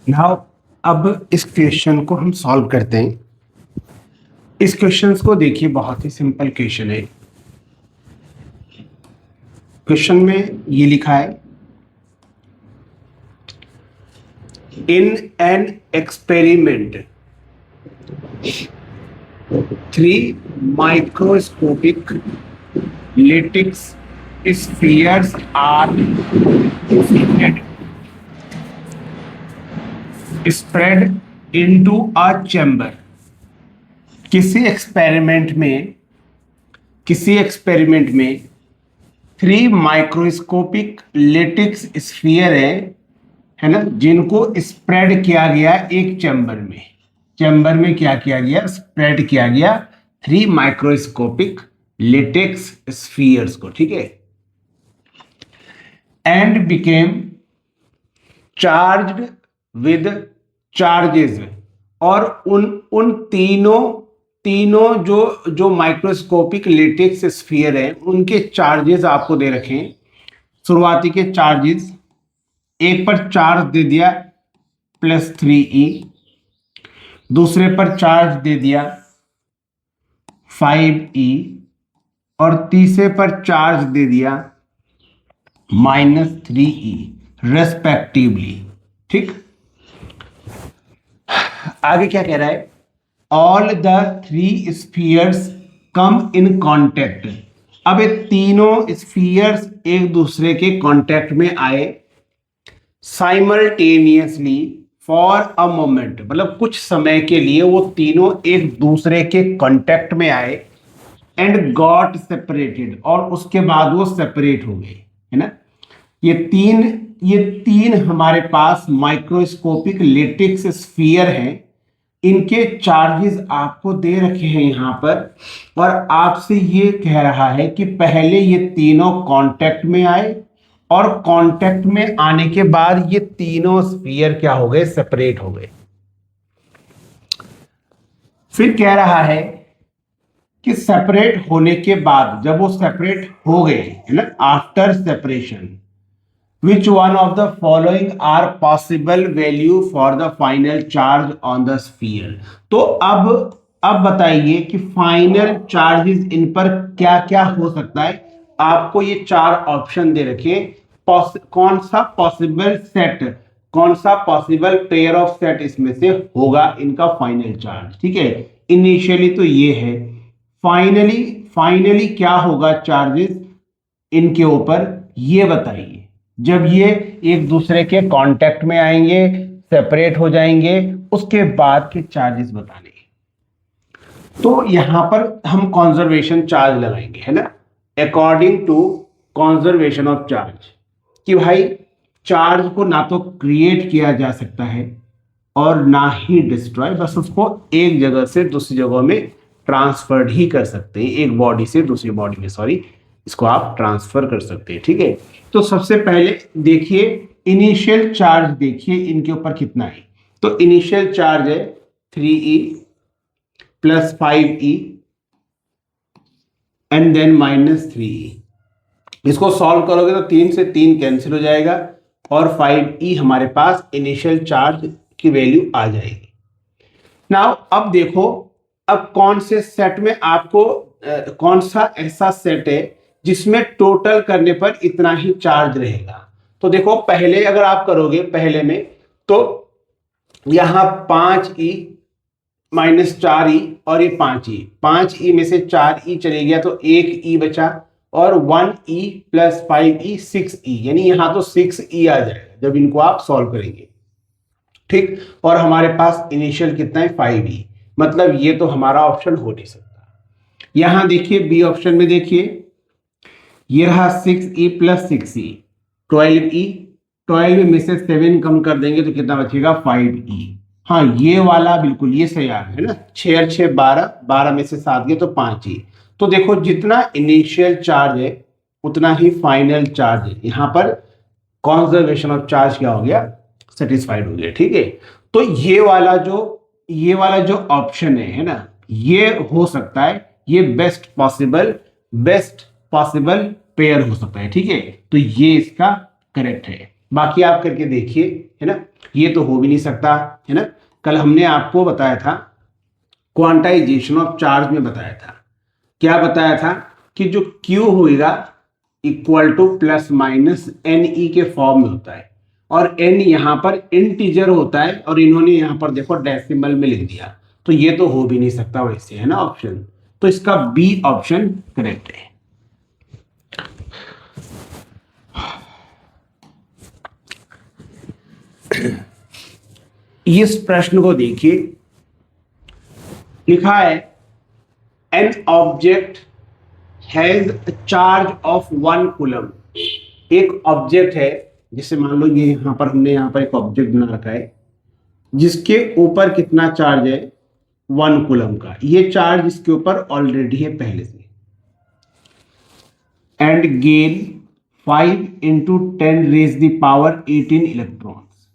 Now अब इस question को हम सॉल्व करते हैं। इस क्वेश्चन को देखिए, बहुत ही सिंपल क्वेश्चन है। क्वेश्चन में ये लिखा है, in an experiment 3 microscopic latex spheres are spread into a chamber। किसी एक्सपेरिमेंट में 3 माइक्रोस्कोपिक लेटेक्स स्फीयर है ना, जिनको स्प्रेड किया गया एक चैम्बर में क्या किया गया, स्प्रेड किया गया 3 माइक्रोस्कोपिक लेटेक्स स्फीयर्स को, ठीक है। And became charged with charges, और उन तीनों जो माइक्रोस्कोपिक लेटेक्स स्फीयर है उनके चार्जेस आपको दे रखे हैं। शुरुआती के चार्जेस, एक पर चार्ज दे दिया +3e, दूसरे पर चार्ज दे दिया 5e, और तीसरे पर चार्ज दे दिया -3e रेस्पेक्टिवली, ठीक। आगे क्या कह रहा है, all the 3 spheres come in contact. अब ये तीनों स्फीयर्स एक दूसरे के कॉन्टेक्ट में आए साइमल्टेनियसली फॉर अ मोमेंट, मतलब कुछ समय के लिए वो तीनों एक दूसरे के कांटेक्ट में आए एंड गॉट सेपरेटेड, और उसके बाद वो सेपरेट हो गए, है ना। ये तीन हमारे पास माइक्रोस्कोपिक लेटेक्स स्फीयर हैं। इनके चार्जेस आपको दे रखे हैं यहां पर, और आपसे ये कह रहा है कि पहले ये तीनों कांटेक्ट में आए, और कांटेक्ट में आने के बाद ये तीनों स्फीयर क्या हो गए, सेपरेट हो गए। फिर कह रहा है कि सेपरेट होने के बाद, जब वो सेपरेट हो गए, है ना, after separation, which one of the following are possible value for the final charge on the sphere। तो अब बताइए कि फाइनल चार्जेस इन पर क्या क्या हो सकता है। आपको ये 4 ऑप्शन दे रखे, कौन सा पॉसिबल पेयर ऑफ सेट इसमें से होगा इनका फाइनल चार्ज, ठीक है। इनिशियली तो ये है, फाइनली क्या होगा चार्जेस इनके ऊपर, ये बताइए। जब ये एक दूसरे के कांटेक्ट में आएंगे, सेपरेट हो जाएंगे, उसके बाद के चार्जेस बताने। तो यहां पर हम कंजर्वेशन चार्ज लगाएंगे, है ना, according to conservation of charge, कि भाई चार्ज को ना तो क्रिएट किया जा सकता है और ना ही डिस्ट्रॉय, बस उसको एक जगह से दूसरी जगह में ट्रांसफर ही कर सकते हैं, एक बॉडी से दूसरी बॉडी में, सॉरी, इसको आप ट्रांसफर कर सकते हैं, ठीक है। तो सबसे पहले देखिए इनिशियल चार्ज, देखिए इनके ऊपर कितना है। तो इनिशियल चार्ज है 3e + 5e and then -3e। इसको सॉल्व करोगे तो 3 से 3 कैंसिल हो जाएगा, और 5e हमारे पास इनिशियल चार्ज की वैल्यू आ जाएगी। नाउ अब देखो, अब कौन से सेट में आपको कौन सा ऐसा सेट है जिसमें टोटल करने पर इतना ही चार्ज रहेगा। तो देखो, पहले अगर आप करोगे पहले में, तो यहां 5e -4e और ये 5e में से 4e चले गया तो 1e बचा, और 1e + 5e 6e, यानी यहां तो 6e आ जाएगा जब इनको आप सॉल्व करेंगे, ठीक। और हमारे पास इनिशियल कितना है 5e, मतलब ये तो हमारा ऑप्शन हो नहीं सकता। यहां देखिए बी ऑप्शन में देखिए, ये रहा 6e + 6e 12e, 12 में से 7 कम कर देंगे तो कितना बचेगा 5e। हाँ, ये वाला बिल्कुल ये सही आ रहा है ना, 6 और 6 12, 12 में से 7 गए तो 5e। तो देखो जितना इनिशियल चार्ज है उतना ही फाइनल चार्ज है, यहां पर कंजर्वेशन ऑफ चार्ज क्या हो गया, सेटिस्फाइड हो गया, ठीक है। तो ये वाला जो ऑप्शन है ना, ये हो सकता है, ये बेस्ट पॉसिबल पेयर हो सकता है, ठीक है। तो ये इसका करेक्ट है। बाकी आप करके देखिए, है ना। ये तो हो भी नहीं सकता, है ना। कल हमने आपको बताया था क्वांटाइजेशन ऑफ चार्ज में बताया था, क्या बताया था कि जो Q होगा equal to plus minus n e के फॉर्म में होता है, और n यहाँ पर इंटीजर होता है, और इन्होंने यहाँ पर देखो डेसिमल में लिख दिया, तो ये तो हो भी नहीं सकता वैसे, है ना ऑप्शन। तो इसका बी ऑप्शन करेक्ट है। इस प्रश्न को देखिए, लिखा है an object has charge of 1 coulomb. एक ऑब्जेक्ट है, जैसे मान लो ये यहां पर हमने यहां पर एक ऑब्जेक्ट बना रखा है जिसके ऊपर कितना चार्ज है 1 कूलम का। ये चार्ज इसके ऊपर ऑलरेडी है पहले से, and gain 5 into 10 raise the power 18 electrons.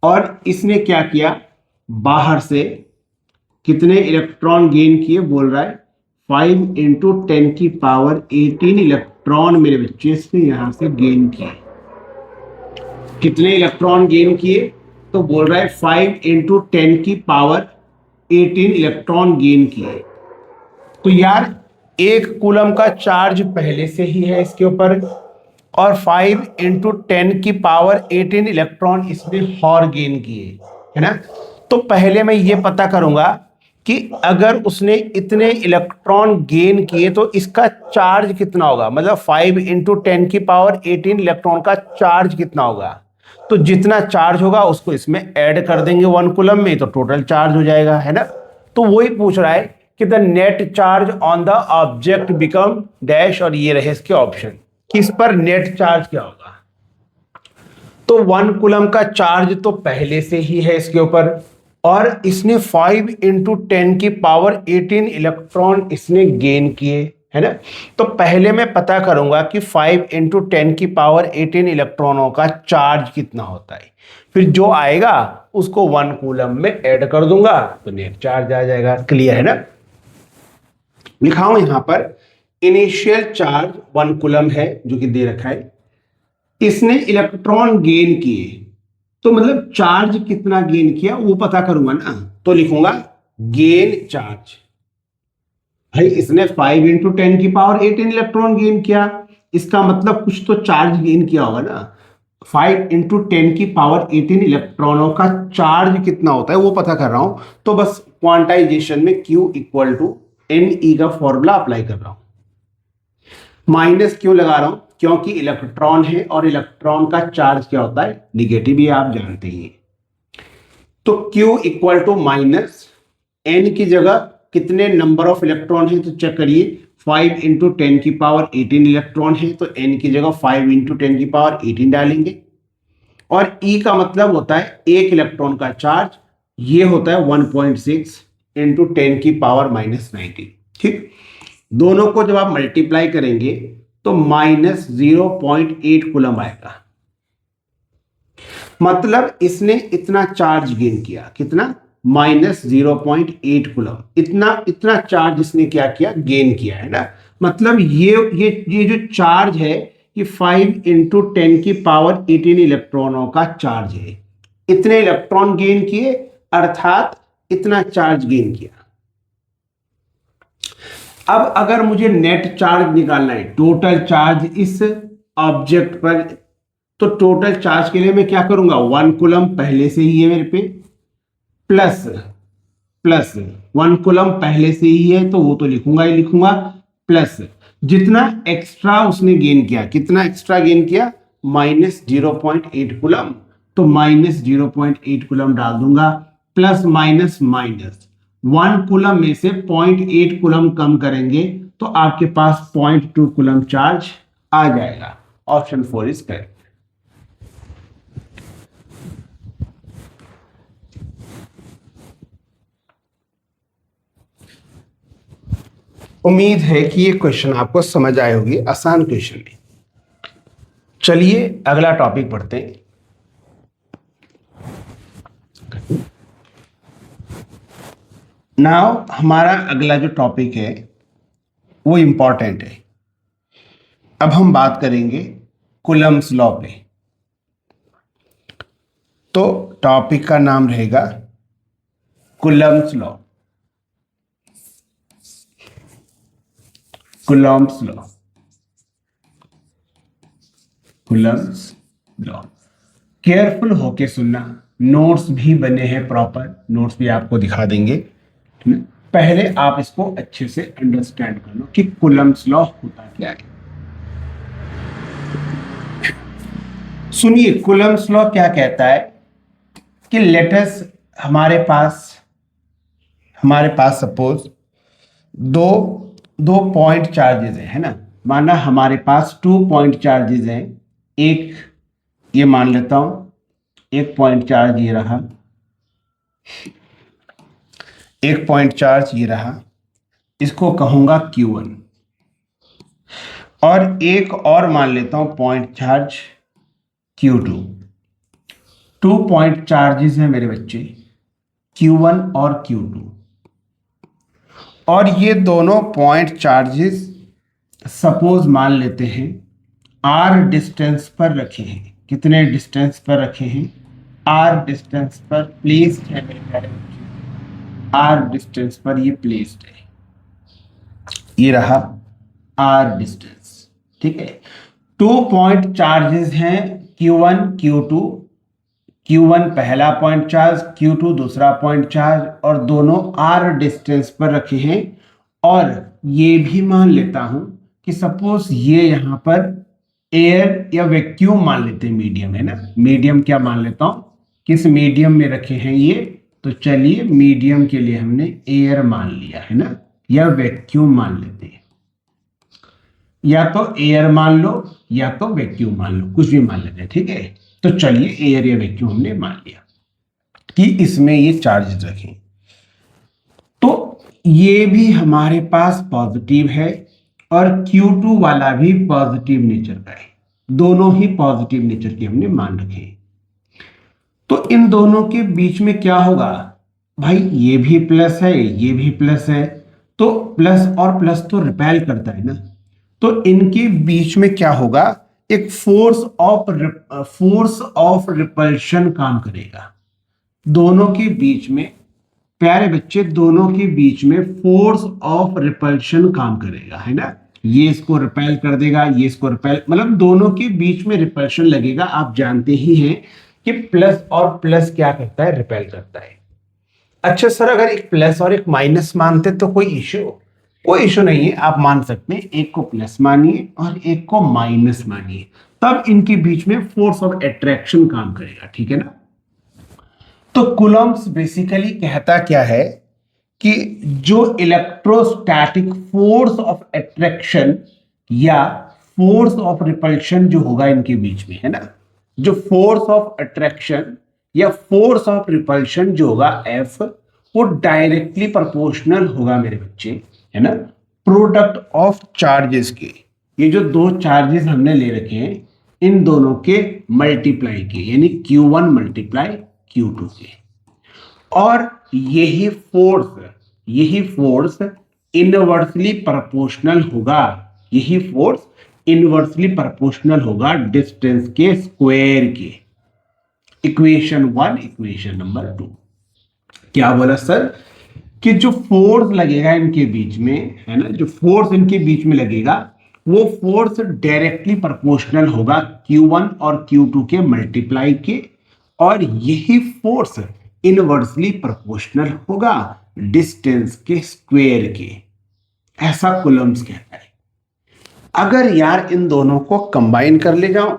और इसने क्या किया, बाहर से कितने इलेक्ट्रॉन गेन किए, बोल रहा है 5 इंटू 10 की पावर 18 इलेक्ट्रॉन मेरे बच्चे से यहां से गेन किए। कितने इलेक्ट्रॉन गेन किए, तो बोल रहा है 5 इंटू 10 की पावर 18 इलेक्ट्रॉन गेन किए। तो यार 1 कूलम का चार्ज पहले से ही है इसके ऊपर, और 5 इंटू 10 की पावर 18 इलेक्ट्रॉन इसने और गेन किए, है ना। तो पहले मैं ये पता करूंगा कि अगर उसने इतने इलेक्ट्रॉन गेन किए तो इसका चार्ज कितना होगा, मतलब 5 इंटू 10 की पावर 18 इलेक्ट्रॉन का चार्ज कितना होगा। तो जितना चार्ज होगा उसको इसमें ऐड कर देंगे 1 कूलम में, तो टोटल चार्ज हो जाएगा, है ना। तो वही पूछ रहा है कि the net charge on the object become dash, और ये रहे इसके ऑप्शन, किस पर नेट चार्ज क्या होगा। तो 1 कूलम का चार्ज तो पहले से ही है इसके ऊपर, और इसने 5 इंटू 10 की पावर 18 इलेक्ट्रॉन इसने गेन किए, है ना। तो पहले मैं पता करूंगा कि 5 इंटू 10 की पावर 18 इलेक्ट्रॉनों का चार्ज कितना होता है, फिर जो आएगा उसको 1 कूलम में ऐड कर दूंगा तो नेट चार्ज आ जाएगा। क्लियर है ना। लिखा हूं यहां पर इनिशियल चार्ज 1 कूलम है जो कि दे रखा है, इसने इलेक्ट्रॉन गेन किए, तो मतलब चार्ज कितना गेन किया वो पता करूंगा ना, तो लिखूंगा गेन चार्ज। भाई इसने 5 इंटू 10 की पावर 18 इलेक्ट्रॉन गेन किया, इसका मतलब कुछ तो चार्ज गेन किया होगा ना। 5 इंटू 10 की पावर 18 इलेक्ट्रॉनों का चार्ज कितना होता है वो पता कर रहा हूं, तो बस क्वांटाइजेशन में Q equal to n e का फॉर्मूला अप्लाई कर रहा हूं। माइनस क्यों लगा रहा हूं, क्योंकि इलेक्ट्रॉन है और इलेक्ट्रॉन का चार्ज क्या होता है, निगेटिव, ही आप जानते ही। तो Q equal to minus n की जगह कितने नंबर ऑफ इलेक्ट्रॉन है तो चेक करिए, 5 इंटू 10 की पावर 18 इलेक्ट्रॉन है, तो एन की जगह 5 इंटू 10 की पावर 18 डालेंगे। और ई का मतलब होता है एक इलेक्ट्रॉन का चार्ज, ये होता है 1.6 इंटू 10 की पावर माइनस 19। ठीक, दोनों को जब आप मल्टीप्लाई करेंगे तो माइनस 0.8 कूलम आएगा। मतलब इसने इतना चार्ज गेन किया, कितना, माइनस 0.8 कूलम। इतना चार्ज इसने क्या किया, गेन किया, है ना। मतलब ये जो चार्ज है ये 5 इंटू 10 की पावर 18 इलेक्ट्रॉनों का चार्ज है। इतने इलेक्ट्रॉन गेन किए अर्थात इतना चार्ज गेन किया। अब अगर मुझे नेट चार्ज निकालना है, टोटल चार्ज इस ऑब्जेक्ट पर, तो टोटल चार्ज के लिए मैं क्या करूंगा, 1 कूलम पहले से ही है मेरे पे, प्लस 1 कूलम पहले से ही है तो वो तो लिखूंगा ही लिखूंगा, प्लस जितना एक्स्ट्रा उसने गेन किया, कितना एक्स्ट्रा गेन किया, माइनस 0.8 कूलम, तो माइनस 0.8 कूलम डाल दूंगा, प्लस माइनस माइनस 1 कूलम में से 0.8 कूलम कम करेंगे तो आपके पास 0.2 कूलम चार्ज आ जाएगा। Option 4 is correct. उम्मीद है कि ये क्वेश्चन आपको समझ आए होगी, आसान क्वेश्चन है। चलिए अगला टॉपिक पढ़ते हैं। नाउ हमारा अगला जो टॉपिक है वो इंपॉर्टेंट है। अब हम बात करेंगे कूलम्स लॉ पे। तो टॉपिक का नाम रहेगा Coulomb's law. Coulomb's law, Coulomb's law. Careful होके सुनना, नोट्स भी बने हैं, प्रॉपर नोट्स भी आपको दिखा देंगे। पहले आप इसको अच्छे से अंडरस्टैंड कर लो कि कूलम्ब्स लॉ होता क्या है। सुनिए, कूलम्ब्स लॉ क्या कहता है कि लेटस हमारे पास सपोज दो दो पॉइंट चार्जेस है ना। माना हमारे पास 2 पॉइंट चार्जेस हैं। एक ये मान लेता हूं, एक पॉइंट चार्ज ये रहा, एक पॉइंट चार्ज ये रहा, इसको कहूंगा Q1। और एक और मान लेता हूं point charge Q2। 2 point charges हैं मेरे बच्चे, Q1 और Q2। और ये दोनों पॉइंट चार्जेस सपोज मान लेते हैं R डिस्टेंस पर रखे हैं। कितने डिस्टेंस पर रखे हैं? R डिस्टेंस पर प्लेस्ड है मेरे प्यारे बच्चे। R डिस्टेंस पर ये प्लेस्ड है, ये रहा R डिस्टेंस। ठीक है, 2 पॉइंट चार्जेस हैं Q1 Q2। Q1 पहला पॉइंट चार्ज, Q2 दूसरा पॉइंट चार्ज, और दोनों R डिस्टेंस पर रखे हैं। और ये भी मान लेता हूं कि सपोज ये यहां पर एयर या वैक्यूम मान लेते हैं, मीडियम है ना। मीडियम क्या मान लेता हूं, किस मीडियम में रखे हैं ये? तो चलिए मीडियम के लिए हमने एयर मान लिया है ना, या वैक्यूम मान लेते हैं। या तो एयर मान लो या तो वैक्यूम मान लो, कुछ भी मान लेते हैं। ठीक है, तो चलिए एयर या वैक्यूम हमने मान लिया कि इसमें ये चार्जेस रखें। तो ये भी हमारे पास पॉजिटिव है और Q2 वाला भी पॉजिटिव नेचर का है। दोनों ही पॉजिटिव नेचर के हमने मान रखे। तो इन दोनों के बीच में क्या होगा भाई? ये भी प्लस है, ये भी प्लस है, तो प्लस और प्लस तो रिपेल करता है ना। तो इनके बीच में क्या होगा? एक फोर्स ऑफ रिपल्शन काम करेगा। दोनों के बीच में, प्यारे बच्चे, दोनों के बीच में फोर्स ऑफ रिपल्शन काम करेगा, है ना। ये इसको रिपेल कर देगा, ये इसको रिपेल, मतलब दोनों के बीच में रिपल्शन लगेगा। आप जानते ही हैं कि प्लस और प्लस क्या करता है? रिपेल करता है। अच्छा सर, अगर एक प्लस और एक माइनस मानते तो कोई इशू नहीं है, आप मान सकते हैं। एक को प्लस मानिए और एक को माइनस मानिए, तब इनके बीच में फोर्स ऑफ अट्रैक्शन काम करेगा। ठीक है ना। तो कूलम्ब्स बेसिकली कहता क्या है कि जो इलेक्ट्रोस्टैटिक फोर्स ऑफ अट्रैक्शन या फोर्स ऑफ रिपल्शन जो होगा इनके बीच में, है ना, जो फोर्स ऑफ अट्रैक्शन या फोर्स ऑफ रिपल्शन जो होगा F, वो डायरेक्टली प्रोपोर्शनल होगा मेरे बच्चे, है ना, प्रोडक्ट ऑफ चार्जेस के। ये जो दो चार्जेस हमने ले रखे हैं, इन दोनों के मल्टीप्लाई के, यानी Q1 मल्टीप्लाई Q2 के। और यही फोर्स इनवर्सली प्रोपोर्शनल होगा, यही फोर्स इनवर्सली प्रोपोर्शनल होगा डिस्टेंस के स्क्वायर के। Equation 1, equation number 2। क्या बोला सर? कि जो फोर्स लगेगा इनके बीच में, है ना, जो फोर्स इनके बीच में लगेगा, वो फोर्स डायरेक्टली प्रोपोर्शनल होगा Q1 और Q2 के मल्टीप्लाई के। और यही फोर्स इनवर्सली प्रोपोर्शनल होगा डिस्टेंस के स्क्वायर के। ऐसा कूलम्ब्स कहता है। अगर यार इन दोनों को कंबाइन कर ले जाओ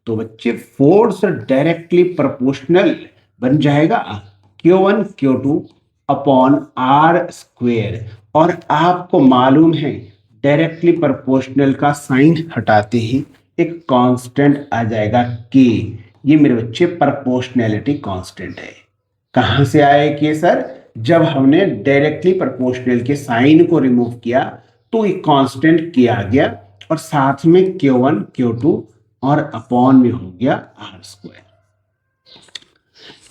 तो बच्चे फोर्स डायरेक्टली प्रोपोर्शनल बन जाएगा Q1 Q2 upon R square. और आपको मालूम है डायरेक्टली प्रोपोर्शनल का साइन हटाते ही एक कांस्टेंट आ जाएगा K। ये मेरे बच्चे प्रोपोर्शनैलिटी कांस्टेंट है। कहां से आया कि सर? जब हमने डायरेक्टली प्रोपोर्शनल के साइन को रिमूव किया तो एक कांस्टेंट K आ गया, और साथ में Q1 Q2 और अपॉन में हो गया R स्क्वायर।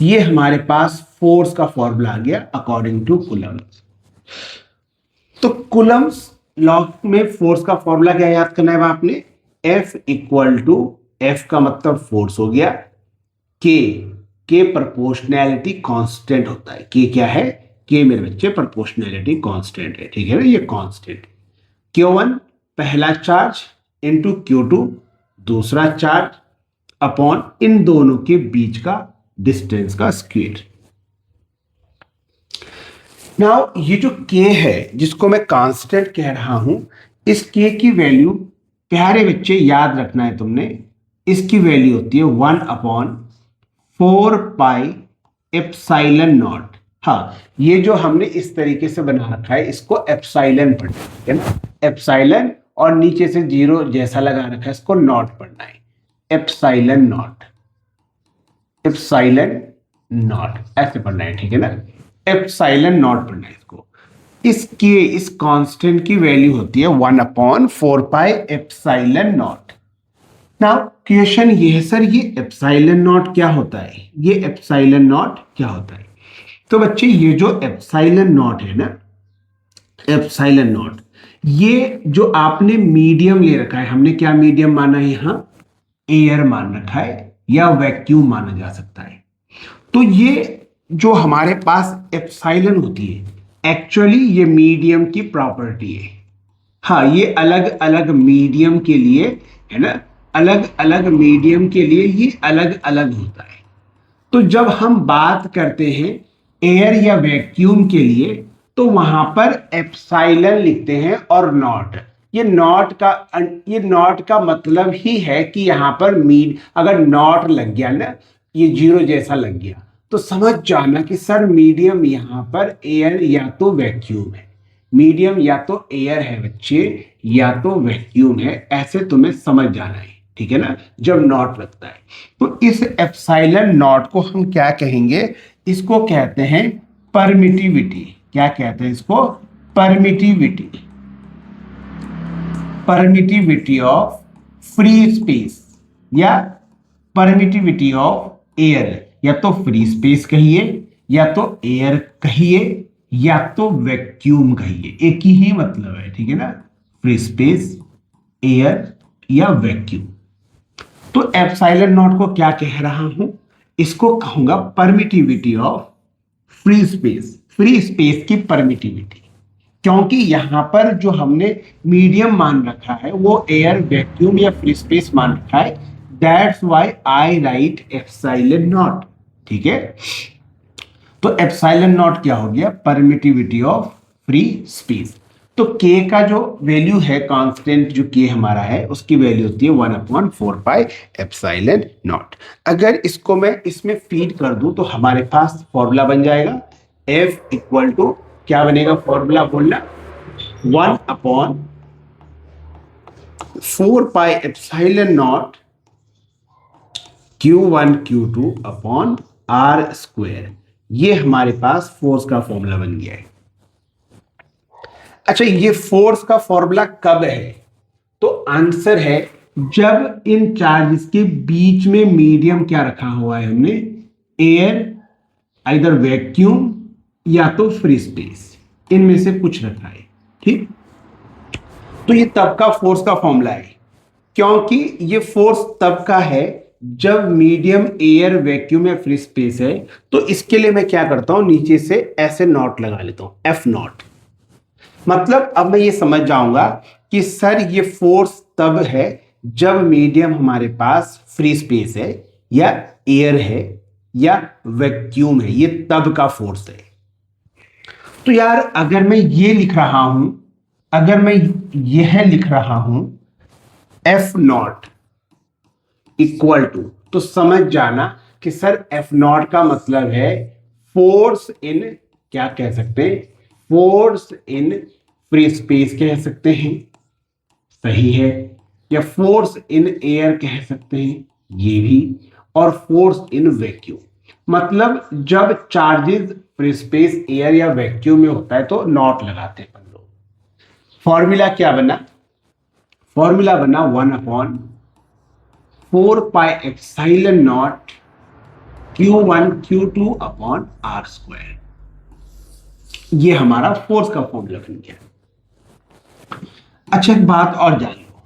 ये हमारे पास फोर्स का फॉर्मूला आ गया अकॉर्डिंग टू कूलम्ब्स। तो कूलम्ब्स लॉ में फोर्स का फॉर्मूला क्या याद करना है आपने? F इक्वल टू, F का मतलब फोर्स हो गया, K के प्रोपोर्शनैलिटी कांस्टेंट होता है। के क्या है? के मेरे बच्चे प्रोपोर्शनैलिटी कांस्टेंट है, ठीक है ना, ये कांस्टेंट। Q1 पहला चार्ज इंटू Q2 दूसरा चार्ज अपॉन इन दोनों के बीच का डिस्टेंस का स्क्वायर। नाउ ये जो K है जिसको मैं कांस्टेंट कह रहा हूं, इस K की वैल्यू प्यारे बच्चे याद रखना है तुमने, इसकी वैल्यू होती है 1/4 पाई एप्सिलॉन नॉट। हाँ, ये जो हमने इस तरीके से बना रखा है इसको एप्सिलॉन पढ़ना है ना, एप्सिलॉन, और नीचे से जीरो जैसा लगा रखा है इसको नॉट पढ़ना है, एप्सिलॉन नॉट, एप्सिलॉन नॉट ऐसे पढ़ना है, ठीक है ना, एप्सिलॉन नॉट पढ़ना है इसको। इसके इस कांस्टेंट की वैल्यू होती है 1/4 pi epsilon not. Now question ये है सर ये एप्सिलॉन नॉट क्या होता है, ये एप्सिलॉन नॉट क्या होता है? तो बच्चे ये जो एप्सिलॉन नॉट है ना, एप्सिलॉन नॉट, ये जो आपने मीडियम ले रखा है, हमने क्या मीडियम माना है यहां? एयर मान रखा है या वैक्यूम माना जा सकता है। तो ये जो हमारे पास एप्सिलॉन होती है एक्चुअली ये मीडियम की प्रॉपर्टी है। हाँ, ये अलग अलग मीडियम के लिए है ना, अलग अलग मीडियम के लिए ये अलग अलग होता है। तो जब हम बात करते हैं एयर या वैक्यूम के लिए तो वहां पर एप्सिलॉन लिखते हैं और नॉट। ये नॉट का मतलब ही है कि यहां पर अगर नॉट लग गया ना, ये जीरो जैसा लग गया, तो समझ जाना कि सर मीडियम यहां पर एयर या तो वैक्यूम है, मीडियम या तो एयर है बच्चे या तो वैक्यूम है, ऐसे तुम्हें समझ जाना है, ठीक है ना, जब नॉट लगता है। तो इस एप्सिलॉन नॉट को हम क्या कहेंगे? इसको कहते हैं परमिटिविटी। क्या कहते हैं इसको? Permittivity, permittivity of free space या परमिटिविटी ऑफ एयर, या तो फ्री स्पेस कहिए या तो एयर कहिए या तो वैक्यूम कहिए, एक ही मतलब है, ठीक है ना, फ्री स्पेस, एयर या वैक्यूम। तो एप्सिलॉन नॉट को क्या कह रहा हूं? इसको कहूंगा permittivity of free space, free space की परमिटिविटी, क्योंकि यहां पर जो हमने मीडियम मान रखा है वो एयर, वैक्यूम या फ्री स्पेस मान रखा है, that's why I right epsilon not, ठीक है। तो एप्सिलॉन नॉट क्या हो गया? Permittivity of free space. तो k का जो वैल्यू है कांस्टेंट जो k हमारा है उसकी वैल्यू होती है 1/4 पाई एप्सिलॉन नॉट। अगर इसको मैं इसमें फीड कर दूं तो हमारे पास फॉर्मूला बन जाएगा F इक्वल टू, क्या बनेगा फॉर्मूला बोलना, 1/4 pi epsilon not Q1 Q2 upon R square. ये हमारे पास फोर्स का फॉर्मूला बन गया है। अच्छा, ये फोर्स का फॉर्मूला कब है? तो आंसर है जब इन चार्जेस के बीच में मीडियम क्या रखा हुआ है हमने, एयर, आइदर वैक्यूम या तो फ्री स्पेस, इनमें से कुछ रखा है, ठीक। तो ये तब का फोर्स का फॉर्मूला है, क्योंकि ये फोर्स तब का है जब मीडियम एयर, वैक्यूम या फ्री स्पेस है। तो इसके लिए मैं क्या करता हूं, नीचे से ऐसे नॉट लगा लेता हूं, एफ नॉट। मतलब अब मैं ये समझ जाऊंगा कि सर ये फोर्स तब है जब मीडियम हमारे पास फ्री स्पेस है या एयर है या वैक्यूम है, ये तब का फोर्स है। तो यार अगर मैं ये लिख रहा हूं, अगर मैं यह लिख रहा हूं एफ नॉट इक्वल टू, तो समझ जाना कि सर एफ नॉट का मतलब है फोर्स इन, क्या कह सकते हैं, फोर्स इन फ्री स्पेस कह सकते हैं, सही है, या फोर्स इन एयर कह सकते हैं, ये भी, और फोर्स इन वैक्यूम। मतलब जब चार्जेस फ्री स्पेस, एयर या वैक्यूम में होता है तो नॉट लगाते हैं अपन लोग। फॉर्मूला क्या बना? फॉर्मूला बना 1/4 pi epsilon not Q1 Q2 upon R square. ये हमारा फोर्स का फॉर्मूला बन गया। अच्छा, एक बात और जान लो,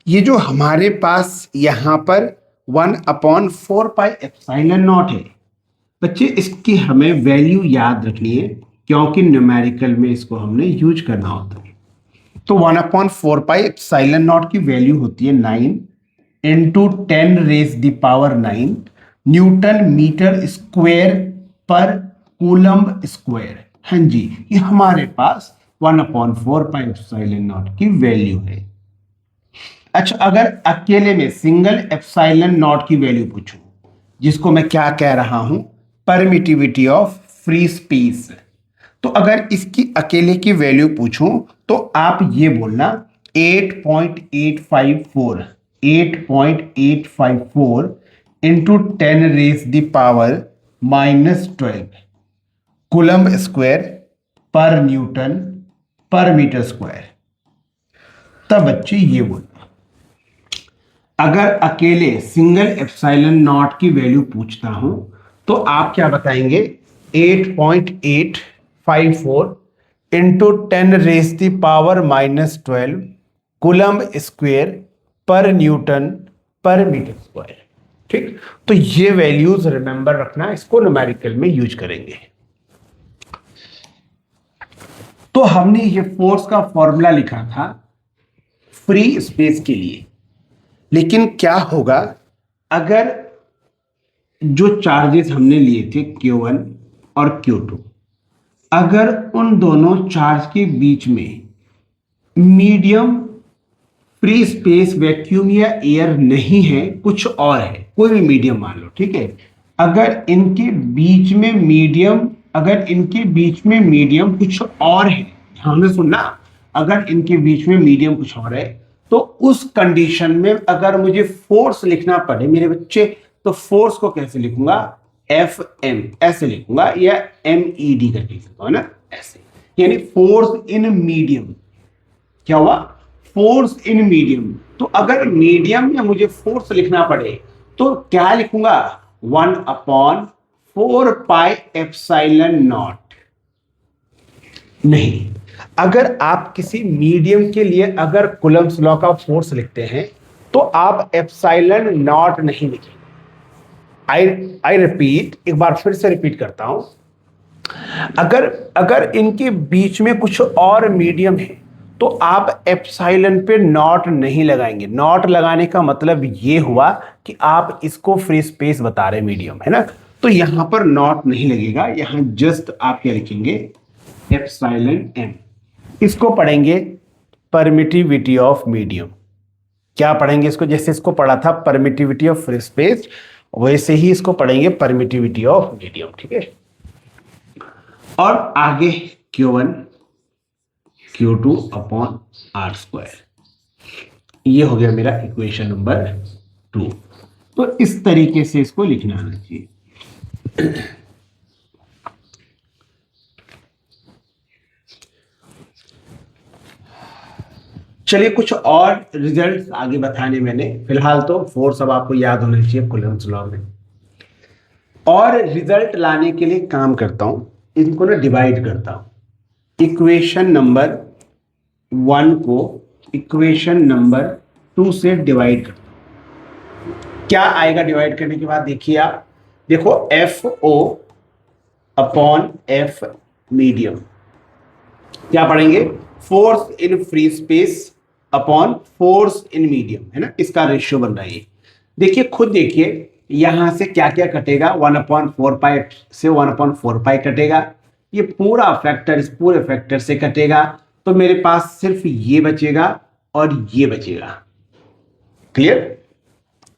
ये जो हमारे पास यहां पर 1/4 पाई एप्सिलॉन नॉट है, बच्चे इसकी हमें वैल्यू याद रखनी है क्योंकि न्यूमेरिकल में इसको हमने यूज करना होता है। तो 1/4 पाई एप्सिलॉन नॉट की वैल्यू होती है 9 इंटू 10⁻⁹ न्यूटन मीटर स्क्वायर पर कूलम्ब स्क्वायर। हाँ जी, ये हमारे पास 1/4 पाई एप्सिलॉन नॉट की वैल्यू है। अच्छा, अगर अकेले में सिंगल एप्सिलॉन नॉट की वैल्यू पूछूं, जिसको मैं क्या कह रहा हूं, परमिटिविटी ऑफ फ्री स्पेस, तो अगर इसकी अकेले की वैल्यू पूछूं तो आप ये बोलना 8.854 इंटू 10⁻⁻12 कूलम्ब स्क्वायर पर न्यूटन पर मीटर स्क्वायर। तब बच्चे ये बोलना, अगर अकेले सिंगल एप्सिलॉन नॉट की वैल्यू पूछता हूं तो आप क्या बताएंगे, 8.854 इंटू 10⁻⁻12 कूलम्ब स्क्वायर पर न्यूटन पर मीटर स्क्वायर। ठीक, तो ये वैल्यूज रिमेंबर रखना, इसको न्यूमेरिकल में यूज करेंगे। तो हमने ये फोर्स का फॉर्मूला लिखा था फ्री स्पेस के लिए, लेकिन क्या होगा अगर जो चार्जेस हमने लिए थे Q1 और Q2, अगर उन दोनों चार्ज के बीच में मीडियम फ्री स्पेस वैक्यूम या एयर नहीं है, कुछ और है, कोई भी मीडियम मान लो, ठीक है, अगर इनके बीच में मीडियम कुछ और है, ध्यान से सुनना, अगर इनके बीच में मीडियम कुछ और है, तो उस कंडीशन में अगर मुझे फोर्स लिखना पड़े मेरे बच्चे, तो फोर्स को कैसे लिखूंगा, Fm ऐसे लिखूंगा, या MED करके लिखूंगा ना, ऐसे, यानी फोर्स इन मीडियम। क्या हुआ, फोर्स इन मीडियम। तो अगर मीडियम में मुझे फोर्स लिखना पड़े तो क्या लिखूंगा, 1/4 पाई एप्सिलॉन नॉट। नहीं, अगर आप किसी मीडियम के लिए अगर कूलम्ब्स लॉ का फोर्स लिखते हैं तो आप एप्सिलॉन नॉट नहीं लिखेंगे। आई रिपीट, एक बार फिर से रिपीट करता हूं, अगर इनके बीच में कुछ और मीडियम है तो आप एप्सिलॉन पे नॉट नहीं लगाएंगे। नॉट लगाने का मतलब ये हुआ कि आप इसको फ्री स्पेस बता रहे मीडियम, है ना, तो यहां पर नॉट नहीं लगेगा, यहां जस्ट आप क्या लिखेंगे, एप्सिलॉन m। इसको पढ़ेंगे परमिटिविटी ऑफ मीडियम। क्या पढ़ेंगे इसको, जैसे इसको पढ़ा था परमिटिविटी ऑफ फ्री स्पेस, वैसे ही इसको पढ़ेंगे परमिटिविटी ऑफ मीडियम। ठीक है, और आगे Q1 Q2 upon R square, ये हो गया मेरा इक्वेशन नंबर 2। तो इस तरीके से इसको लिखना आना चाहिए। चलिए कुछ और रिजल्ट्स आगे बताने, मैंने फिलहाल तो फोर्स अब आपको याद होना चाहिए कूलम्ब्स लॉ में। और रिजल्ट लाने के लिए काम करता हूं, इनको ना डिवाइड करता हूं, इक्वेशन नंबर 1 को इक्वेशन नंबर 2 से डिवाइड करता हूं। क्या आएगा डिवाइड करने के बाद, देखिए आप, देखो FO अपॉन F मीडियम, क्या पढ़ेंगे, force in free space upon force in medium, है ना, इसका रेशियो बन रहा है ये। देखिए खुद देखिए, यहां से क्या क्या कटेगा, 1/4 पाई से 1/4 पाई कटेगा, ये पूरा फैक्टर इस पूरे फैक्टर से कटेगा, तो मेरे पास सिर्फ ये बचेगा और ये बचेगा। क्लियर,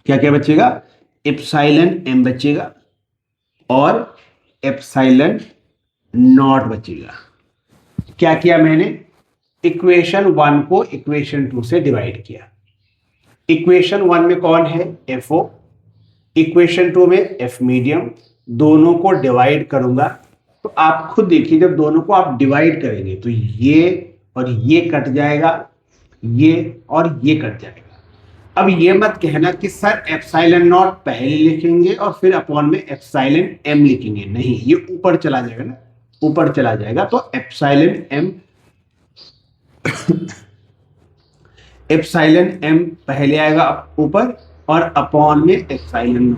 क्या क्या बचेगा, एप्सिलॉन m बचेगा और एप्सिलॉन नॉट बचेगा। क्या किया मैंने, इक्वेशन 1 को इक्वेशन 2 से डिवाइड किया। इक्वेशन 1 में कौन है, FO, इक्वेशन 2 में F मीडियम, दोनों को डिवाइड करूंगा तो आप खुद देखिए, जब दोनों को आप डिवाइड करेंगे तो ये और ये कट जाएगा, ये और ये कट जाएगा। अब ये मत कहना कि सर एप्सिलॉन नॉट पहले लिखेंगे और फिर अपॉन में एप्सिलॉन m लिखेंगे, नहीं, ये ऊपर चला जाएगा ना, ऊपर चला जाएगा, तो एप्सिलॉन m एप्सिलॉन m पहले आएगा ऊपर और अपॉन में एप्सिलॉन।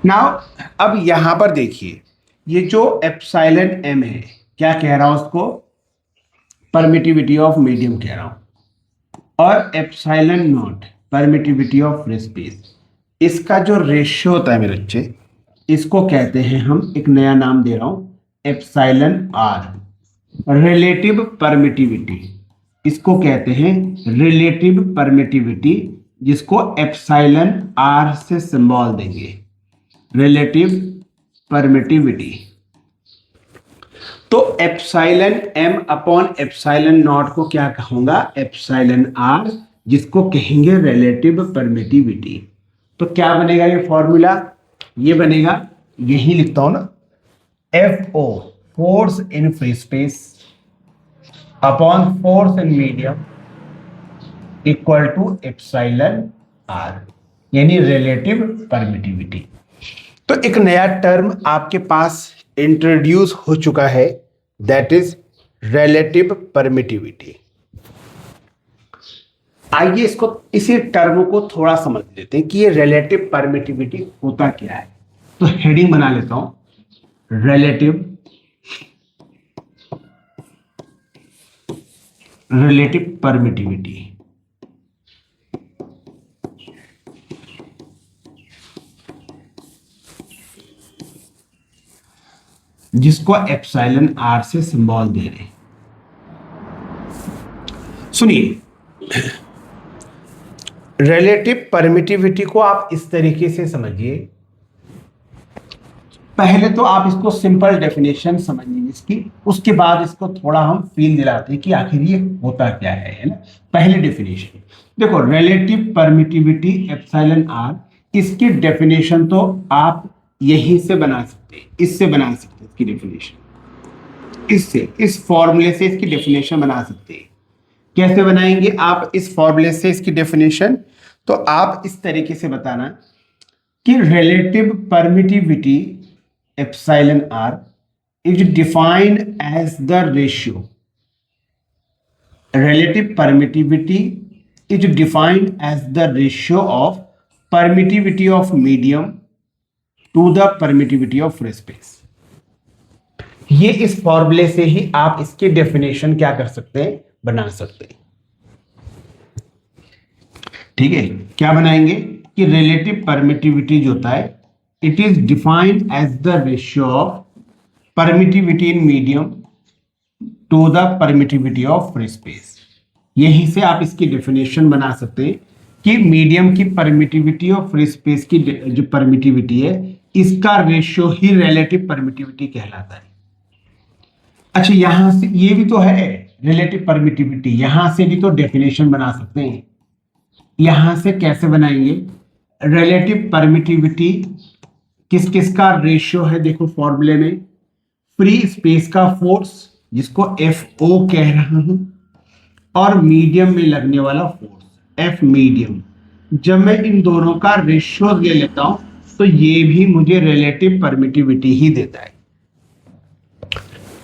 नाउ अब यहां पर देखिए, ये जो एप्सिलॉन एम है, क्या कह रहा हूं उसको, परमिटिविटी ऑफ मीडियम कह रहा हूं, और epsilon not permittivity of free space. इसका जो रेशियो होता है मेरे बच्चे, इसको कहते हैं, हम एक नया नाम दे रहा हूं, एप्सिलॉन आर, रिलेटिव परमिटिविटी। इसको कहते हैं रिलेटिव परमिटिविटी, जिसको एप्सिलॉन आर से सिंबल देंगे, रिलेटिव परमिटिविटी। तो epsilon M upon epsilon naught को क्या कहूंगा, एप्सिलॉन आर, जिसको कहेंगे रिलेटिव परमिटिविटी। तो क्या बनेगा ये फॉर्मूला, ये बनेगा, यही लिखता हूं ना, F O force in free space upon force in medium equal to epsilon R, यानी रिलेटिव परमिटिविटी। तो एक नया टर्म आपके पास इंट्रोड्यूस हो चुका है, दैट इज रिलेटिव परमिटिविटी। आइए इसको, इसी टर्म को थोड़ा समझ लेते हैं कि ये रिलेटिव परमिटिविटी होता क्या है। तो हेडिंग बना लेता हूं, रिलेटिव परमिटिविटी। जिसको एप्सिलॉन आर से सिंबल दे रहे हैं। सुनिए, रिलेटिव परमिटिविटी को आप इस तरीके से समझिए, पहले तो आप इसको सिंपल डेफिनेशन समझिए इसकी, उसके बाद इसको थोड़ा हम फील दिलाते हैं कि आखिर ये होता क्या है ना। पहले डेफिनेशन देखो, रिलेटिव परमिटिविटी एप्सिलॉन आर, इसकी डेफिनेशन तो आप यहीं से बना सकते हैं, इससे बना सकते हैं इसकी डेफिनेशन, इससे, इस फॉर्मूले से इसकी डेफिनेशन बना सकते हैं। कैसे बनाएंगे आप इस फॉर्मूले से इसकी डेफिनेशन, तो आप इस तरीके से बताना कि relative permittivity epsilon R is defined as the ratio, relative permittivity is defined as the ratio of permittivity of medium to the permittivity of free space। ये इस फॉर्मूले से ही आप इसकी डेफिनेशन क्या कर सकते हैं, बना सकते हैं। ठीक है, क्या बनाएंगे कि रिलेटिव परमिटिविटी जो होता है, it is defined as the ratio of permittivity in medium to the permittivity of free space. यहीं से आप इसकी डेफिनेशन बना सकते हैं कि मीडियम की परमिटिविटी और फ्री स्पेस की जो परमिटिविटी है, इसका रेशियो ही रिलेटिव परमिटिविटी कहलाता है। अच्छा, यहां से ये भी तो है रिलेटिव परमिटिविटी, यहां से भी तो डेफिनेशन बना सकते हैं। यहां से कैसे बनाएंगे, रिलेटिव परमिटिविटी किस किस का रेशियो है, देखो फॉर्मूले में, फ्री स्पेस का फोर्स जिसको एफ ओ कह रहा हूं, और मीडियम में लगने वाला फोर्स एफ मीडियम। जब मैं इन दोनों का रेशियो ले लेता हूं तो ये भी मुझे रिलेटिव परमिटिविटी ही देता है।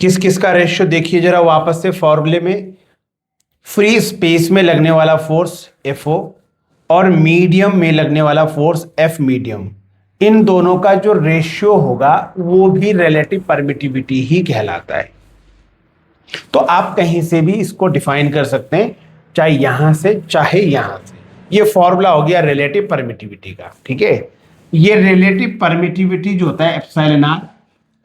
किस किस का रेशियो देखिए जरा वापस से फॉर्मूले में, फ्री स्पेस में लगने वाला फोर्स एफ ओ और मीडियम में लगने वाला फोर्स एफ मीडियम, इन दोनों का जो रेशियो होगा वो भी रिलेटिव परमिटिविटी ही कहलाता है। तो आप कहीं से भी इसको डिफाइन कर सकते हैं, चाहे यहां से चाहे यहां से। ये फॉर्मूला हो गया रिलेटिव परमिटिविटी का। ठीक है, ये रिलेटिव परमिटिविटी जो होता है एप्सिलॉन आर,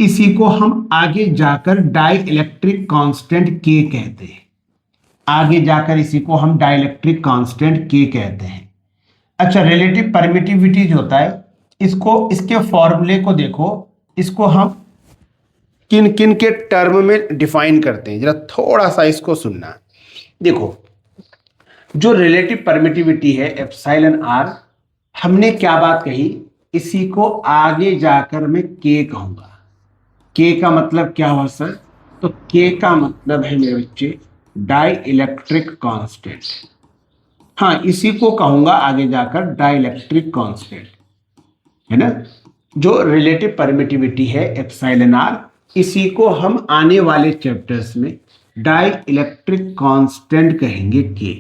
इसी को हम आगे जाकर डाई इलेक्ट्रिक कांस्टेंट के कहते हैं। आगे जाकर इसी को हम डाई इलेक्ट्रिक कांस्टेंट के कहते हैं। अच्छा, रिलेटिव परमिटिविटी जो होता है, इसको, इसके फॉर्मूले को देखो, इसको हम किन किन के टर्म में डिफाइन करते हैं, जरा थोड़ा सा इसको सुनना। देखो, जो रिलेटिव परमिटिविटी है एप्सिलॉन आर, हमने क्या बात कही, इसी को आगे जाकर मैं के कहूंगा। के का मतलब क्या हुआ सर, तो के का मतलब है मेरे बच्चे डाई इलेक्ट्रिक कांस्टेंट। हाँ, इसी को कहूंगा आगे जाकर डाई इलेक्ट्रिक कांस्टेंट, है ना। जो रिलेटिव परमिटिविटी है एप्सिलॉन आर, इसी को हम आने वाले चैप्टर्स में डाई इलेक्ट्रिक कांस्टेंट कहेंगे के।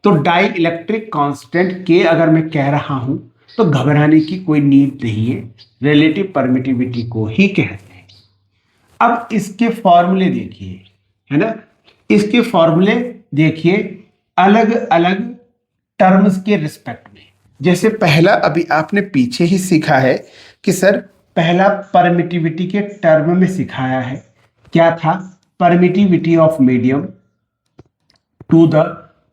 तो डाई इलेक्ट्रिक कांस्टेंट के अगर मैं कह रहा हूं, तो घबराने की कोई नीड नहीं है, रिलेटिव परमिटिविटी को ही कहते हैं। अब इसके फॉर्मूले देखिए, है ना, इसके फॉर्मूले देखिए अलग अलग टर्म्स के रिस्पेक्ट में। जैसे पहला अभी आपने पीछे ही सीखा है कि सर पहला परमिटिविटी के टर्म में सिखाया है, क्या था, permittivity of medium to the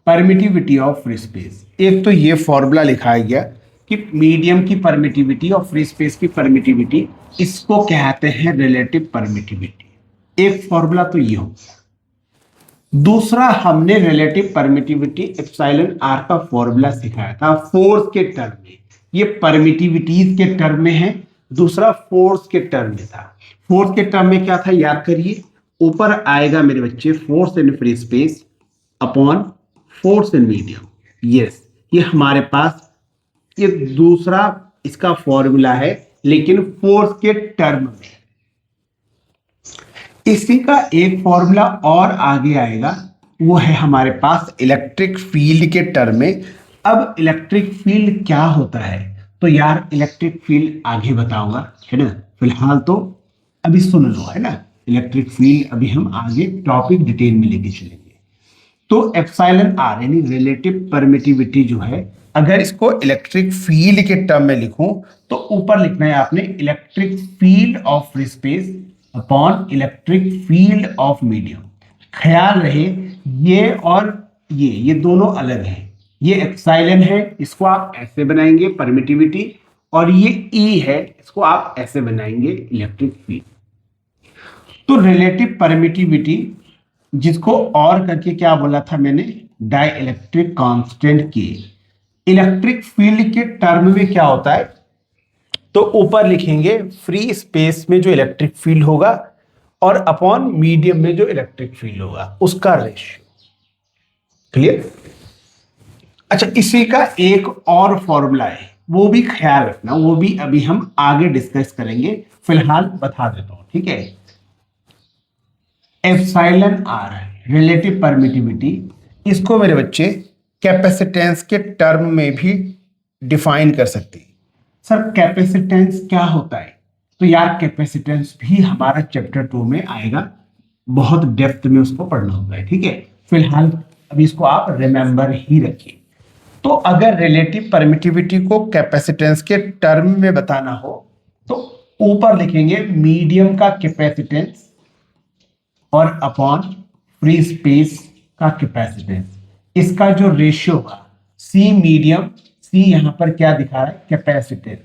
permittivity of free space. एक तो ये फॉर्मूला लिखाया गया कि मीडियम की परमिटिविटी और फ्री स्पेस की परमिटिविटी, इसको कहते हैं रिलेटिव परमिटिविटी। एक फॉर्मूला तो ये हो गया। दूसरा, हमने रिलेटिव परमिटिविटी एप्सिलॉन आर का फॉर्मूला सिखाया था फोर्स के टर्म में। ये परमिटिविटीज के टर्म में है, दूसरा फोर्स के टर्म में था। फोर्स के टर्म में क्या था, याद करिए, ऊपर आएगा मेरे बच्चे force in free space upon force in medium. Yes, ये हमारे पास ये दूसरा इसका फॉर्मूला है, लेकिन फोर्स के टर्म में। इसी का एक फॉर्मूला और आगे आएगा, वो है हमारे पास इलेक्ट्रिक फील्ड के टर्म में। अब इलेक्ट्रिक फील्ड क्या होता है, तो यार इलेक्ट्रिक फील्ड आगे बताऊंगा, है ना, फिलहाल तो अभी सुन लो, है ना, इलेक्ट्रिक फील्ड अभी हम आगे टॉपिक डिटेल में लेके चलेंगे। तो एप्सिलॉन आर यानी रिलेटिव परमिटिविटी जो है, अगर इसको इलेक्ट्रिक फील्ड के टर्म में लिखूं तो ऊपर लिखना है आपने electric field of free space upon electric field of medium. ख्याल रहे ये और ये दोनों अलग हैं। ये एप्सिलॉन है, इसको आप ऐसे बनाएंगे परमिटिविटी, और ये ई है, इसको आप ऐसे बनाएंगे इलेक्ट्रिक फील्ड। तो रिलेटिव परमिटिविटी, जिसको और करके क्या बोला था मैंने, डाई इलेक्ट्रिक कांस्टेंट के इलेक्ट्रिक फील्ड के टर्म में क्या होता है, तो ऊपर लिखेंगे फ्री स्पेस में जो इलेक्ट्रिक फील्ड होगा और अपॉन मीडियम में जो इलेक्ट्रिक फील्ड होगा उसका रेशियो। क्लियर? अच्छा, इसी का एक और फॉर्मूला है, वो भी ख्याल रखना, वो भी अभी हम आगे डिस्कस करेंगे, फिलहाल बता देता हूं, ठीक है। एप्सिलॉन आर रिलेटिव परमिटिविटी, इसको मेरे बच्चे कैपेसिटेंस के टर्म में भी डिफाइन कर सकते हैं। सर कैपेसिटेंस क्या होता है, तो यार कैपेसिटेंस भी हमारा चैप्टर 2 में आएगा, बहुत डेप्थ में उसको पढ़ना होता है, ठीक है। फिलहाल अभी इसको आप रिमेंबर ही रखिए। तो अगर रिलेटिव परमिटिविटी को कैपेसिटेंस के टर्म में बताना हो तो ऊपर लिखेंगे मीडियम का कैपेसिटेंस और अपॉन फ्री स्पेस का कैपेसिटेंस। इसका जो रेशियो होगा सी मीडियम, सी यहां पर क्या दिखा रहा है, कैपेसिटेंस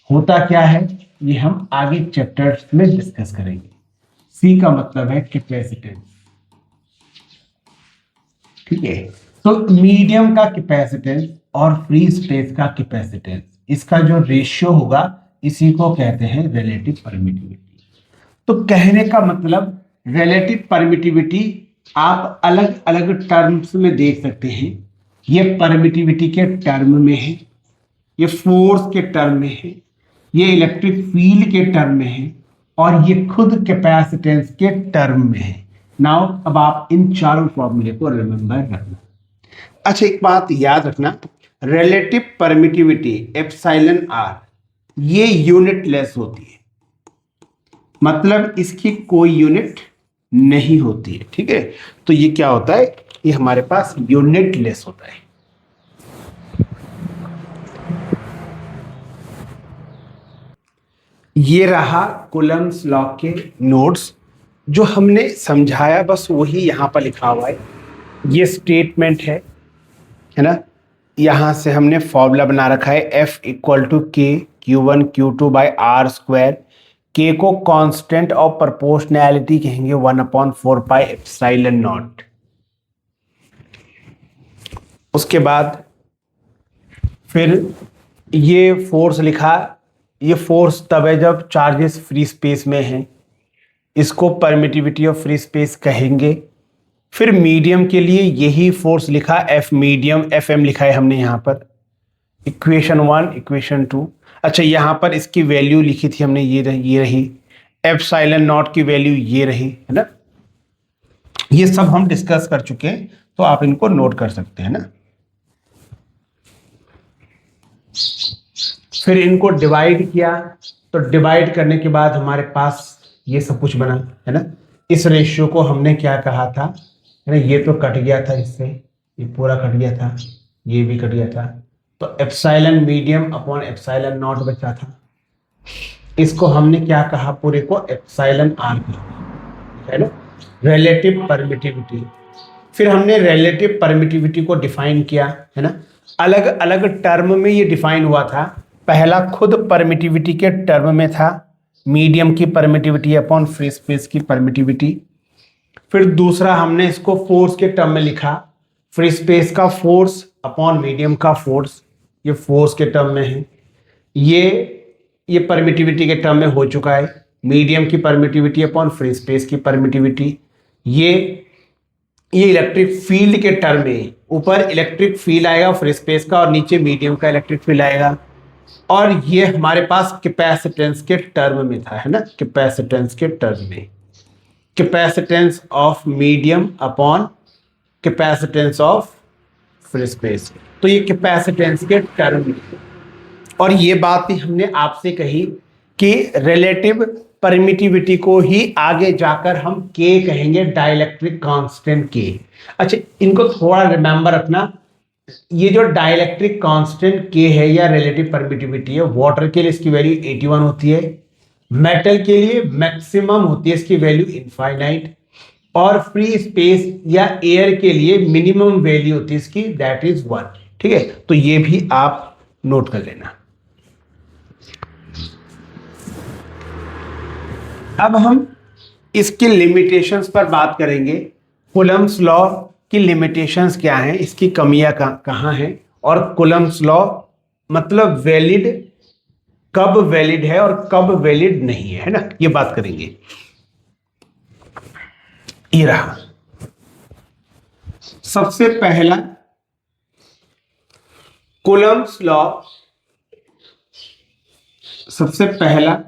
होता क्या है, ये हम आगे चैप्टर्स में डिस्कस करेंगे। सी का मतलब है कैपेसिटेंस, ठीक है। तो मीडियम का कैपेसिटेंस और फ्री स्पेस का कैपेसिटेंस, इसका जो रेशियो होगा इसी को कहते हैं रिलेटिव परमिटिविटी। तो कहने का मतलब रिलेटिव परमिटिविटी आप अलग अलग टर्म्स में देख सकते हैं। ये परमिटिविटी के टर्म में है, ये फोर्स के टर्म में है, ये इलेक्ट्रिक फील्ड के टर्म में है, और ये खुद कैपेसिटेंस के टर्म में है। नाउ अब आप इन चारों फॉर्मूले को रिमेंबर रखना। अच्छा, एक बात याद रखना, रिलेटिव परमिटिविटी एप्सिलॉन आर ये यूनिटलेस होती है, मतलब इसकी कोई यूनिट नहीं होती है, ठीक है। तो ये क्या होता है, ये हमारे पास यूनिटलेस होता है। ये रहा कूलम्ब्स लॉ के नोट्स, जो हमने समझाया बस वही यहां पर लिखा हुआ है। ये स्टेटमेंट है ना, यहां से हमने फॉर्मूला बना रखा है F इक्वल टू के Q1 Q2 by are square. के को कांस्टेंट ऑफ प्रोपोर्शनैलिटी कहेंगे 1/4 पाई एप्सिलॉन नॉट। उसके बाद फिर ये फोर्स लिखा, ये फोर्स तब है जब चार्जेस फ्री स्पेस में हैं, इसको परमिटिविटी ऑफ फ्री स्पेस कहेंगे। फिर मीडियम के लिए यही फोर्स लिखा, एफ मीडियम, एफ एम लिखा है हमने यहाँ पर, इक्वेशन 1 इक्वेशन 2। अच्छा, यहाँ पर इसकी वैल्यू लिखी थी हमने, ये रही एप्सिलॉन नॉट की वैल्यू ये रही, है ना। ये सब हम डिस्कस कर चुके हैं, तो आप इनको नोट कर सकते हैं ना। फिर इनको डिवाइड किया, तो डिवाइड करने के बाद हमारे पास ये सब कुछ बना, है ना। इस रेशियो को हमने क्या कहा था, है ना, ये तो कट गया था इससे, ये पूरा कट गया था, ये भी कट गया था, तो epsilon medium upon epsilon not बचा था। इसको हमने क्या कहा, पूरे को एप्सिलॉन आर कहा, है ना, रिलेटिव परमिटिविटी। फिर हमने रिलेटिव परमिटिविटी को डिफाइन किया, है ना, अलग अलग टर्म में ये डिफाइन हुआ था। पहला खुद परमिटिविटी के टर्म में था, मीडियम की परमिटिविटी अपॉन फ्री स्पेस की परमिटिविटी। फिर दूसरा हमने इसको फोर्स के टर्म में लिखा, फ्री स्पेस का फोर्स अपॉन मीडियम का फोर्स, ये फोर्स के टर्म में है। ये परमिटिविटी के टर्म में हो चुका है, मीडियम की परमिटिविटी अपॉन फ्री स्पेस की परमिटिविटी। ये इलेक्ट्रिक फील्ड के टर्म में, ऊपर इलेक्ट्रिक फील्ड आएगा फ्री स्पेस का और नीचे मीडियम का इलेक्ट्रिक फील्ड आएगा। और ये हमारे पास कैपेसिटेंस के टर्म में था, है ना, कैपेसिटेंस के टर्म में, capacitance of medium upon capacitance of free space, तो ये कैपेसिटेंस के टर्म में। और ये बात भी हमने आपसे कही कि रिलेटिव परमिटिविटी को ही आगे जाकर हम के कहेंगे, डाइलेक्ट्रिक कांस्टेंट के। अच्छा, इनको थोड़ा रिमेंबर रखना, ये जो डाइलेक्ट्रिक कांस्टेंट के है या रिलेटिव परमिटिविटी है, वाटर के लिए इसकी वैल्यू 81 होती है, मेटल के लिए मैक्सिमम होती है इसकी वैल्यू इनफाइनाइट, और फ्री स्पेस या एयर के लिए मिनिमम वैल्यू होती है इसकी, दैट इज 1। ठीक है, तो ये भी आप नोट कर लेना। अब हम इसकी लिमिटेशंस पर बात करेंगे। कूलम्ब्स लॉ की लिमिटेशंस क्या हैं, इसकी कमियां कहाँ हैं, और कूलम्ब्स लॉ मतलब वैलिड कब वैलिड है और कब वैलिड नहीं है ना, ये बात करेंगे। ये रहा सबसे पहला कूलम्ब्स लॉ, सबसे पहला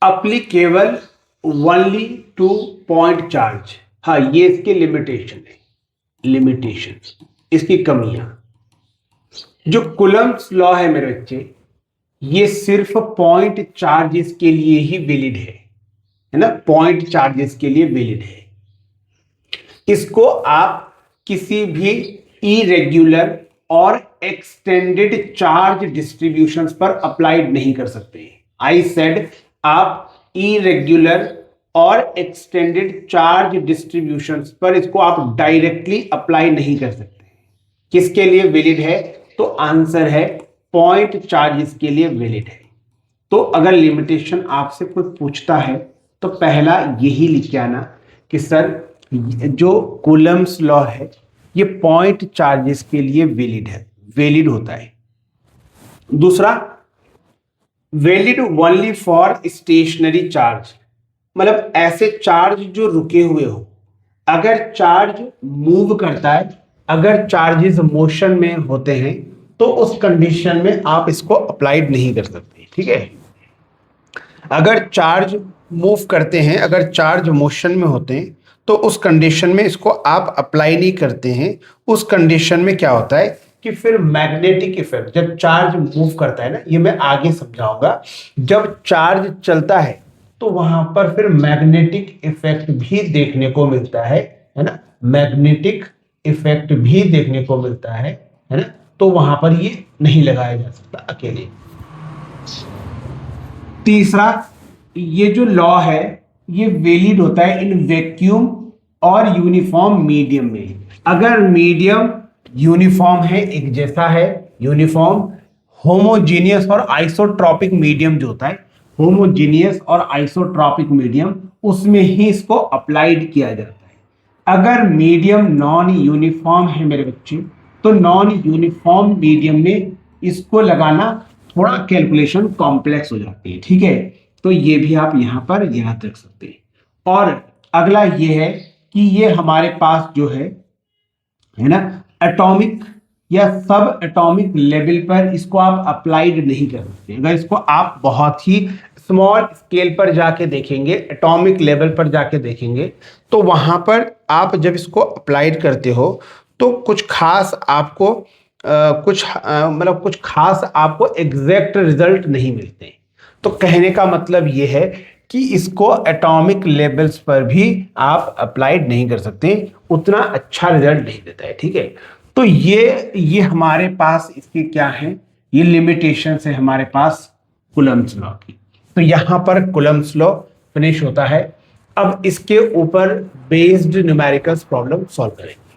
applicable only two point charge. हाँ, ये इसके लिमिटेशन है, लिमिटेशन, इसकी कमियां। जो कूलम्ब्स लॉ है मेरे बच्चे, ये सिर्फ पॉइंट चार्जेस के लिए ही वैलिड है ना, पॉइंट चार्जेस के लिए वैलिड है। इसको आप किसी भी इरेग्युलर और एक्सटेंडेड चार्ज डिस्ट्रीब्यूशंस पर अप्लाइड नहीं कर सकते। आई सेड आप इरेग्युलर और एक्सटेंडेड चार्ज डिस्ट्रीब्यूशंस पर इसको आप डायरेक्टली अप्लाई नहीं कर सकते। किसके लिए वैलिड है, तो आंसर है पॉइंट चार्जेस के लिए वैलिड है। तो अगर लिमिटेशन आपसे कोई पूछता है तो पहला यही लिख के आना कि सर जो कूलम्ब्स लॉ है ये पॉइंट चार्जेस के लिए वैलिड है, वैलिड होता है। दूसरा, valid only for stationary charge, मतलब ऐसे चार्ज जो रुके हुए हो। अगर चार्ज मूव करता है, अगर चार्जेस मोशन में होते हैं तो उस कंडीशन में आप इसको अप्लाइड नहीं कर सकते। ठीक है, अगर चार्ज मूव करते हैं, अगर चार्ज मोशन में होते हैं तो उस कंडीशन में इसको आप अप्लाई नहीं करते हैं। उस कंडीशन में क्या होता है कि फिर मैग्नेटिक इफेक्ट, जब चार्ज मूव करता है ना, ये मैं आगे समझाऊंगा, जब चार्ज चलता है तो वहां पर फिर मैग्नेटिक इफेक्ट भी देखने को मिलता है ना, मैग्नेटिक इफेक्ट भी देखने को मिलता है ना, तो वहां पर ये नहीं लगाया जा सकता अकेले। तीसरा, ये जो लॉ है ये वैलिड होता है इन वैक्यूम और यूनिफॉर्म मीडियम में। अगर मीडियम यूनिफॉर्म है, एक जैसा है, यूनिफॉर्म, होमोजीनियस और आइसोट्रॉपिक मीडियम जो होता है, होमोजीनियस और आइसोट्रॉपिक मीडियम, उसमें ही इसको अप्लाइड किया जाता है। अगर मीडियम नॉन यूनिफॉर्म है मेरे बच्चे, तो नॉन यूनिफॉर्म मीडियम में इसको लगाना थोड़ा कैलकुलेशन कॉम्प्लेक्स हो जाती है। ठीक है, तो ये भी आप यहां पर याद रख सकते हैं। और अगला ये है कि ये हमारे पास जो है ना, एटॉमिक या सब एटॉमिक लेवल पर इसको आप अप्लाइड नहीं कर सकते। अगर इसको आप बहुत ही स्मॉल स्केल पर जाके देखेंगे, एटॉमिक लेवल पर जाके देखेंगे, तो वहां पर आप जब इसको अप्लाइड करते हो तो कुछ खास आपको मतलब कुछ खास आपको एग्जैक्ट रिजल्ट नहीं मिलते। तो कहने का मतलब ये है कि इसको एटॉमिक लेवल्स पर भी आप अप्लाइड नहीं कर सकते, उतना अच्छा रिजल्ट नहीं देता है। ठीक है, तो ये हमारे पास इसके क्या है, ये लिमिटेशन है हमारे पास कूलम्ब्स लॉ की। तो यहां पर कूलम्ब्स लॉ फिनिश होता है। अब इसके ऊपर बेस्ड न्यूमेरिकल्स प्रॉब्लम सॉल्व करेंगे।